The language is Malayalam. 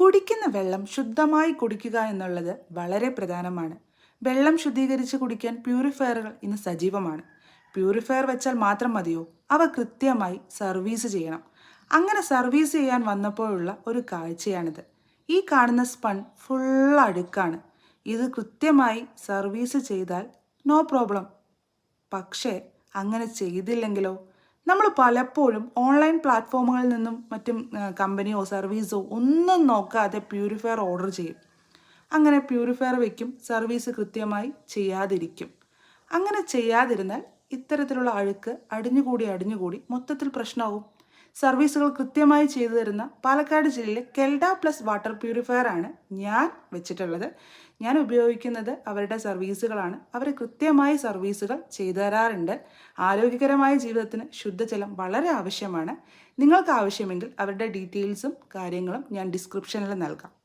കുടിക്കുന്ന വെള്ളം ശുദ്ധമായി കുടിക്കുക എന്നുള്ളത് വളരെ പ്രധാനമാണ്. വെള്ളം ശുദ്ധീകരിച്ച് കുടിക്കാൻ പ്യൂരിഫയറുകൾ ഇന്ന് സജീവമാണ്. പ്യൂരിഫയർ വെച്ചാൽ മാത്രം മതിയോ? അവ കൃത്യമായി സർവീസ് ചെയ്യണം. അങ്ങനെ സർവീസ് ചെയ്യാൻ വന്നപ്പോഴുള്ള ഒരു കാഴ്ചയാണിത്. ഈ കാണുന്ന സ്പൺ ഫുൾ അഴുക്കാണ്. ഇത് കൃത്യമായി സർവീസ് ചെയ്താൽ നോ പ്രോബ്ലം. പക്ഷേ അങ്ങനെ ചെയ്തില്ലെങ്കിലോ? നമ്മൾ പലപ്പോഴും ഓൺലൈൻ പ്ലാറ്റ്ഫോമുകളിൽ നിന്നും മറ്റും കമ്പനിയോ സർവീസോ ഒന്നും നോക്കാതെ പ്യൂരിഫയർ ഓർഡർ ചെയ്യും. അങ്ങനെ പ്യൂരിഫയർ വയ്ക്കും, സർവീസ് കൃത്യമായി ചെയ്യാതിരിക്കും. അങ്ങനെ ചെയ്യാതിരുന്നാൽ ഇത്തരത്തിലുള്ള അഴുക്ക് അടിഞ്ഞുകൂടി മൊത്തത്തിൽ പ്രശ്നമാകും. സർവീസുകൾ കൃത്യമായി ചെയ്തു തരുന്ന പാലക്കാട് ജില്ലയിലെ കെൽഡ പ്ലസ് വാട്ടർ പ്യൂരിഫയർ ആണ് ഞാൻ വെച്ചിട്ടുള്ളത്. ഞാൻ ഉപയോഗിക്കുന്നത് അവരുടെ സർവീസുകളാണ്. അവർ കൃത്യമായി സർവീസുകൾ ചെയ്തു തരാറുണ്ട്. ആരോഗ്യകരമായ ജീവിതത്തിന് ശുദ്ധജലം വളരെ ആവശ്യമാണ്. നിങ്ങൾക്ക് ആവശ്യമെങ്കിൽ അവരുടെ ഡീറ്റെയിൽസും കാര്യങ്ങളും ഞാൻ ഡിസ്ക്രിപ്ഷനിൽ നൽകാം.